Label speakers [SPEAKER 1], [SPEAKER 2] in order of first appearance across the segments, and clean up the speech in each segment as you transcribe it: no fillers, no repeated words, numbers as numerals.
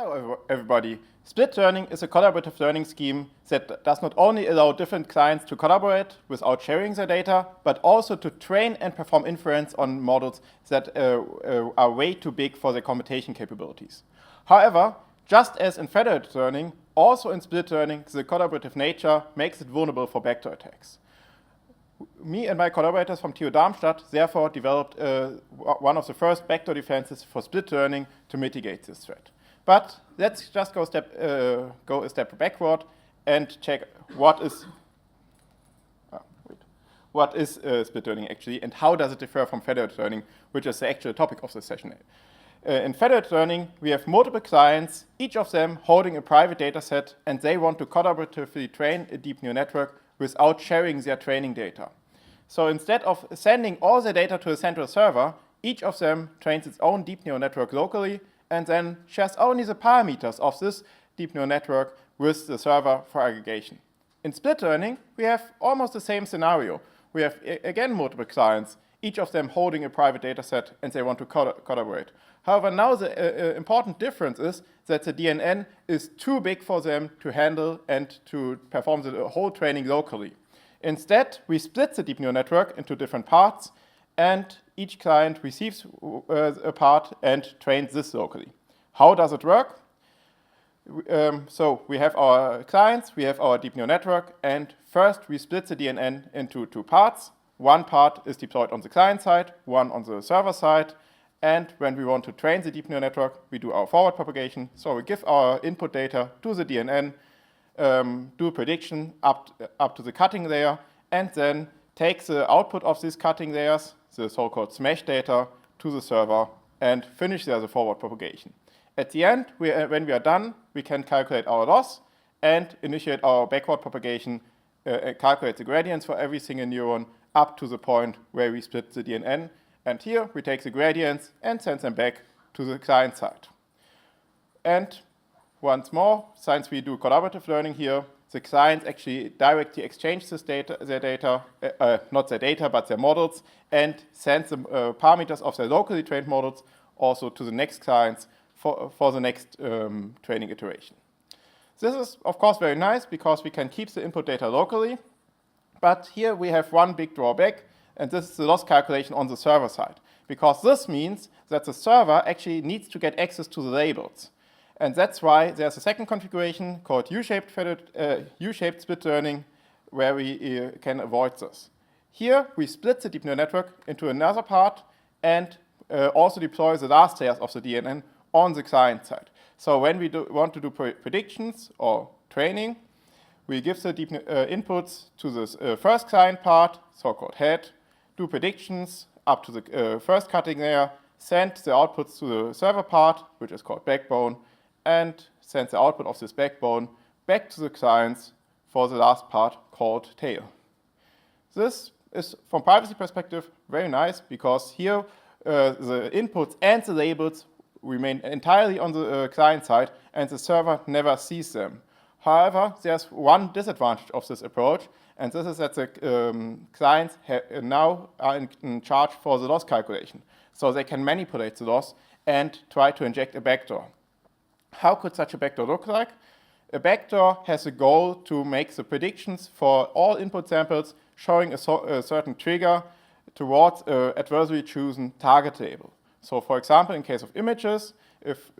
[SPEAKER 1] Hello everybody. Split learning is a collaborative learning scheme that does not only allow different clients to collaborate without sharing their data, but also to train and perform inference on models that are way too big for their computation capabilities. However, just as in federated learning, also in split learning, the collaborative nature makes it vulnerable for backdoor attacks. Me and my collaborators from TU Darmstadt therefore developed one of the first backdoor defenses for split learning to mitigate this threat. But let's just go a step backward and check what is split learning actually, and how does it differ from federated learning, which is the actual topic of this session. In federated learning, we have multiple clients, each of them holding a private data set, and they want to collaboratively train a deep neural network without sharing their training data. So instead of sending all the data to a central server, each of them trains its own deep neural network locally and then shares only the parameters of this deep neural network with the server for aggregation. In split learning, we have almost the same scenario. We have, again, multiple clients, each of them holding a private data set, and they want to collaborate. However, now the important difference is that the DNN is too big for them to handle and to perform the whole training locally. Instead, we split the deep neural network into different parts, and each client receives a part and trains this locally. How does it work? So we have our clients, we have our deep neural network, and first we split the DNN into two parts. One part is deployed on the client side, one on the server side. And when we want to train the deep neural network, we do our forward propagation. So we give our input data to the DNN, do prediction up to the cutting layer, and then take the output of these cutting layers, the so-called smash data, to the server and finish there the forward propagation. At the end, when we are done, we can calculate our loss and initiate our backward propagation, calculate the gradients for every single neuron up to the point where we split the DNN. And here we take the gradients and send them back to the client side. And once more, since we do collaborative learning here, the clients actually directly exchange their data, not their data, but their models, and send the parameters of their locally trained models also to the next clients for the next training iteration. This is, of course, very nice because we can keep the input data locally, but here we have one big drawback, and this is the loss calculation on the server side, because this means that the server actually needs to get access to the labels. And that's why there's a second configuration called U-shaped split learning, where we can avoid this. Here, we split the deep neural network into another part and also deploy the last layers of the DNN on the client side. So when we want to do predictions or training, we give the deep inputs to this first client part, so-called head, do predictions up to the first cutting layer, send the outputs to the server part, which is called backbone, and send the output of this backbone back to the clients for the last part called tail. This is, from privacy perspective, very nice because here the inputs and the labels remain entirely on the client side and the server never sees them. However, there's one disadvantage of this approach, and this is that the clients now are in charge for the loss calculation. So they can manipulate the loss and try to inject a backdoor. How could such a backdoor look like? A backdoor has a goal to make the predictions for all input samples showing a certain trigger towards an adversely chosen target label. So for example, in case of images, if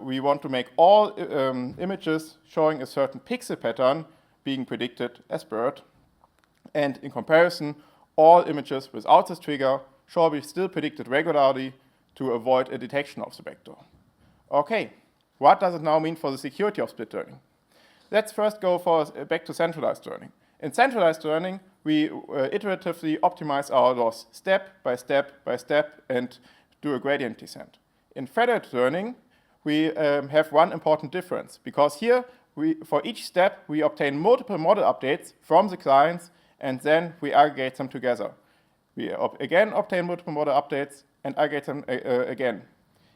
[SPEAKER 1] we want to make all images showing a certain pixel pattern being predicted as bird, and in comparison, all images without this trigger shall be still predicted regularly to avoid a detection of the backdoor. Okay, what does it now mean for the security of split learning? Let's first go back to centralized learning. In centralized learning, we iteratively optimize our loss step by step by step and do a gradient descent. In federated learning, we have one important difference, because here, for each step, we obtain multiple model updates from the clients, and then we aggregate them together. We again obtain multiple model updates and aggregate them again.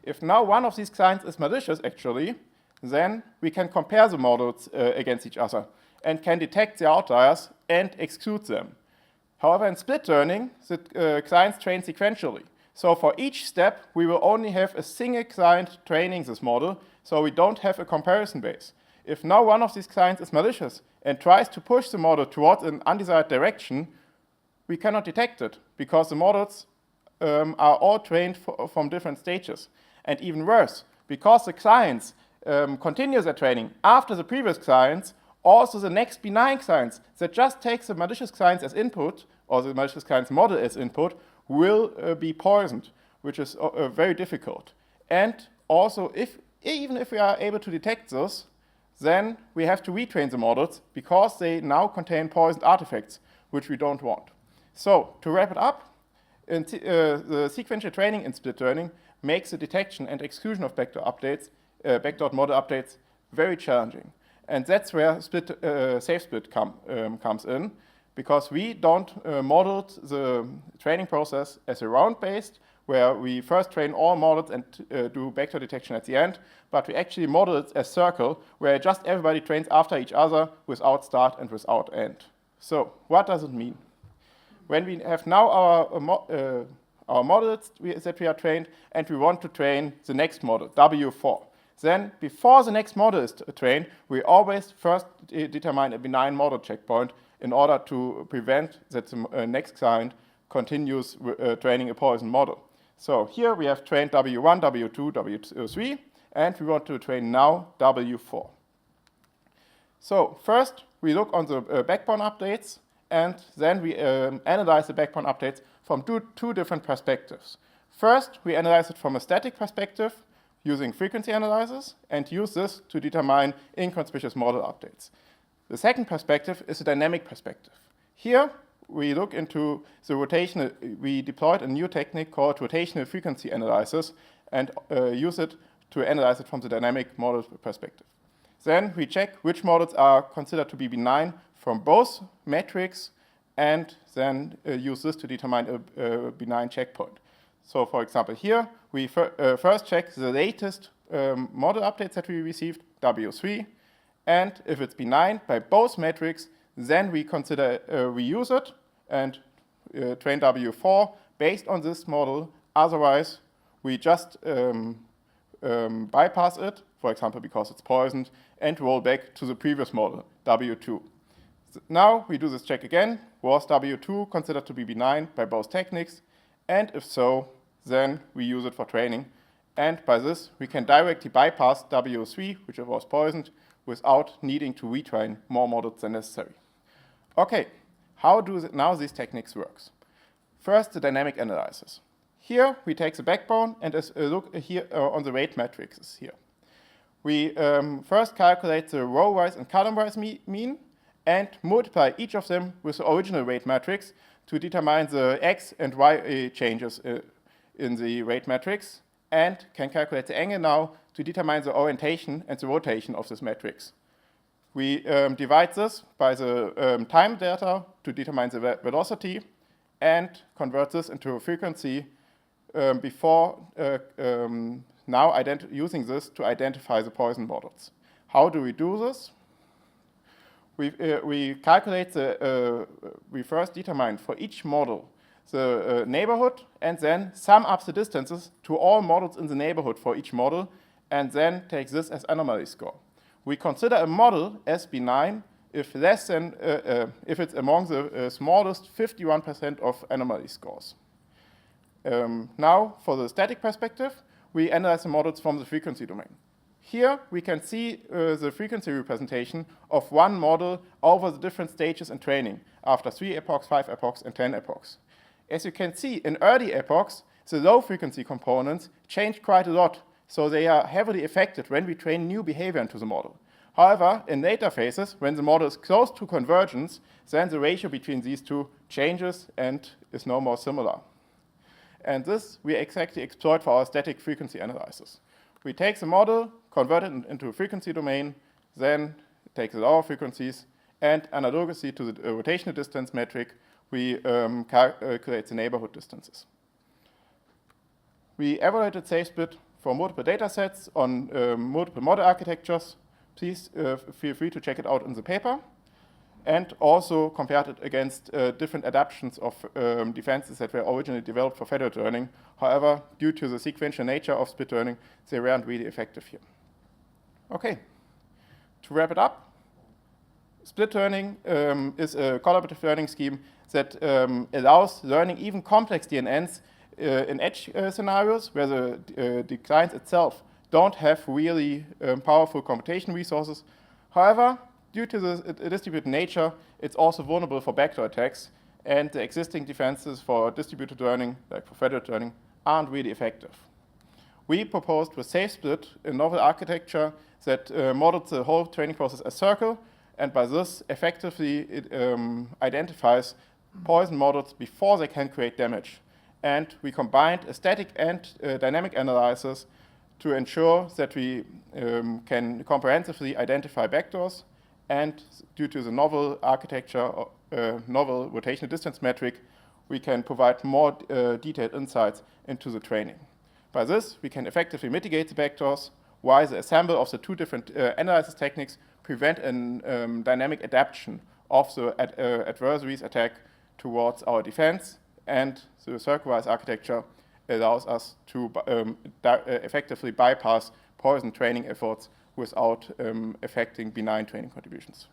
[SPEAKER 1] If now one of these clients is malicious, actually, then we can compare the models against each other and can detect the outliers and exclude them. However, in split learning, the clients train sequentially. So for each step, we will only have a single client training this model, so we don't have a comparison base. If now one of these clients is malicious and tries to push the model towards an undesired direction, we cannot detect it because the models are all trained from different stages. And even worse, because the clients continue their training after the previous clients, also the next benign clients that just takes the malicious clients as input, or the malicious clients model as input, will be poisoned, which is very difficult. And also, even if we are able to detect this, then we have to retrain the models because they now contain poisoned artifacts, which we don't want. So, to wrap it up, the sequential training in split learning makes the detection and exclusion of backdoor backdoor model updates very challenging. And that's where SafeSplit comes in, because we don't model the training process as a round-based, where we first train all models and do backdoor detection at the end, but we actually model it as circle, where just everybody trains after each other without start and without end. So what does it mean? When we have now our models that we are trained, and we want to train the next model, W4, then before the next model is trained, we always first determine a benign model checkpoint in order to prevent that the next client continues training a poison model. So here we have trained W1, W2, W3, and we want to train now W4. So first we look on the backbone updates, and then we analyze the backbone updates from two different perspectives. First, we analyze it from a static perspective using frequency analysis, and use this to determine inconspicuous model updates. The second perspective is a dynamic perspective. Here, we look into the rotational, we deployed a new technique called rotational frequency analysis, and use it to analyze it from the dynamic model perspective. Then we check which models are considered to be benign from both metrics, and then use this to determine a benign checkpoint. So for example, here we first check the latest model updates that we received, W3, and if it's benign by both metrics, then we consider we use it and train W4 based on this model. Otherwise, we just bypass it, for example, because it's poisoned, and roll back to the previous model, W2. Now we do this check again. Was W2 considered to be benign by both techniques? And if so, then we use it for training. And by this, we can directly bypass W3, which was poisoned, without needing to retrain more models than necessary. Okay, how do now these techniques work? First, the dynamic analysis. Here, we take the backbone and look here on the weight matrices here. We first calculate the row-wise and column-wise mean, and multiply each of them with the original weight matrix to determine the x and y changes in the weight matrix, and can calculate the angle now to determine the orientation and the rotation of this matrix. We divide this by the time data to determine the velocity, and convert this into a frequency before now using this to identify the poison models. How do we do this? We calculate we first determine for each model the neighborhood, and then sum up the distances to all models in the neighborhood for each model, and then take this as anomaly score. We consider a model as benign if if it's among the smallest 51% of anomaly scores. Now, for the static perspective, we analyze the models from the frequency domain. Here, we can see the frequency representation of one model over the different stages in training, after 3 epochs, 5 epochs, and 10 epochs. As you can see, in early epochs, the low-frequency components change quite a lot, so they are heavily affected when we train new behavior into the model. However, in later phases, when the model is close to convergence, then the ratio between these two changes and is no more similar. And this we exactly exploit for our static frequency analysis. We take the model, convert it into a frequency domain, then take the lower frequencies, and analogously to the rotational distance metric, we calculate the neighborhood distances. We evaluated SafeSplit for multiple datasets on multiple model architectures. Please feel free to check it out in the paper. And also compared it against different adaptations of defenses that were originally developed for federated learning. However, due to the sequential nature of split learning, they weren't really effective here. Okay, to wrap it up, split learning is a collaborative learning scheme that allows learning even complex DNNs in edge scenarios where the clients itself don't have really powerful computation resources. However, due to the distributed nature, it's also vulnerable for backdoor attacks, and the existing defenses for distributed learning, like for federated learning, aren't really effective. We proposed with SafeSplit a novel architecture that modeled the whole training process as circle, and by this effectively it identifies poison models before they can create damage. And we combined a static and dynamic analysis to ensure that we can comprehensively identify backdoors, and due to the novel architecture, novel rotational distance metric, we can provide more detailed insights into the training. By this, we can effectively mitigate the backdoors, while the assembly of the two different analysis techniques prevent a dynamic adaptation of the adversary's attack towards our defense, and the circle-wise architecture allows us to effectively bypass poison training efforts without affecting benign training contributions.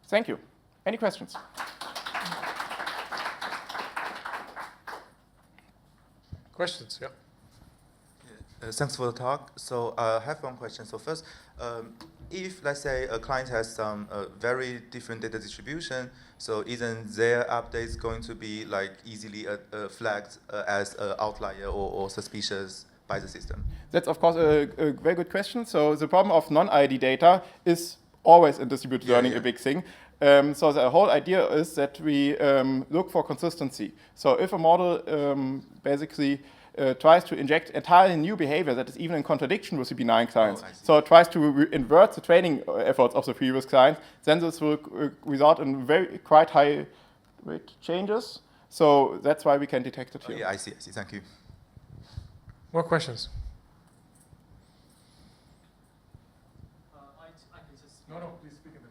[SPEAKER 1] Thank you. Any questions?
[SPEAKER 2] Questions, yeah.
[SPEAKER 3] Thanks for the talk. So I have one question. So first, if let's say a client has some very different data distribution, so isn't their updates going to be like easily flagged as an outlier or suspicious by the system?
[SPEAKER 1] That's of course a very good question. So the problem of non-ID data is always in distributed learning a big thing. So the whole idea is that we look for consistency. So if a model basically tries to inject entirely new behavior that is even in contradiction with the benign clients, so it tries to invert the training efforts of the previous client, then this will result in quite high rate changes. So that's why we can detect it here.
[SPEAKER 3] Yeah, I see. Thank you.
[SPEAKER 2] More questions?
[SPEAKER 4] I can just...
[SPEAKER 2] No, please speak in the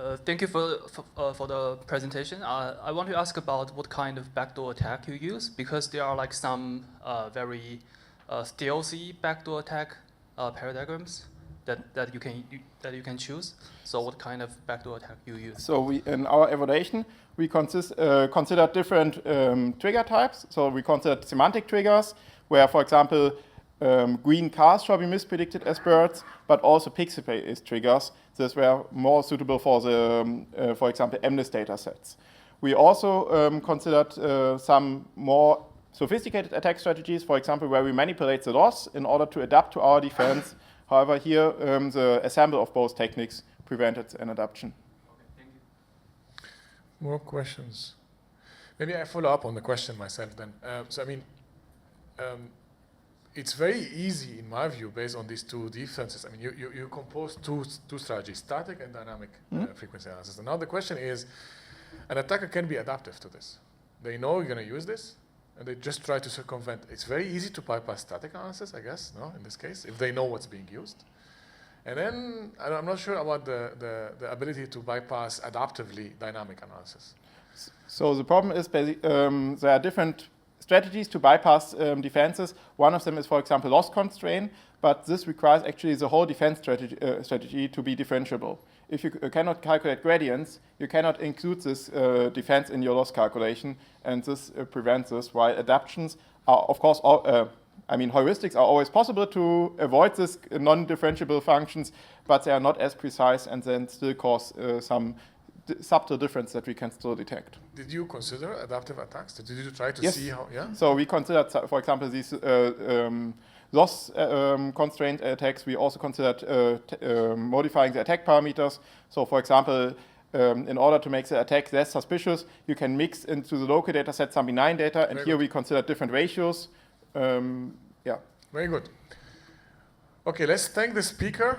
[SPEAKER 2] mic.
[SPEAKER 4] Thank you for the presentation. I want to ask about what kind of backdoor attack you use, because there are like some very stealthy backdoor attack paradigms that you can choose. So what kind of backdoor attack you use?
[SPEAKER 1] So in our evaluation, we consider different trigger types. So we consider semantic triggers, where, for example, green cars shall be mispredicted as birds, but also pixel-based triggers. These were more suitable for the, for example, MNIST data sets. We also considered some more sophisticated attack strategies, for example, where we manipulate the loss in order to adapt to our defense. However, here the assembly of both techniques prevented an adaptation.
[SPEAKER 4] Okay, thank you.
[SPEAKER 2] More questions? Maybe I follow up on the question myself then. So I mean, it's very easy, in my view, based on these two defenses. I mean, you compose two strategies, static and dynamic frequency analysis. And now the question is, an attacker can be adaptive to this. They know you're going to use this, and they just try to circumvent. It's very easy to bypass static analysis, I guess, no, in this case, if they know what's being used. And then I'm not sure about the ability to bypass adaptively dynamic analysis.
[SPEAKER 1] So the problem is there are different strategies to bypass defenses. One of them is, for example, loss constraint, but this requires actually the whole defense strategy to be differentiable. If you cannot calculate gradients, you cannot include this defense in your loss calculation, and this prevents this, while adaptations are, of course, heuristics are always possible to avoid this non-differentiable functions, but they are not as precise and then still cause some subtle difference that we can still detect.
[SPEAKER 2] Did you consider adaptive attacks? Did you try to see how, yeah?
[SPEAKER 1] So we considered, for example, these loss constraint attacks. We also considered modifying the attack parameters. So for example, in order to make the attack less suspicious, you can mix into the local data set some benign data, and here we consider different ratios.
[SPEAKER 2] Very good. Okay, let's thank the speaker.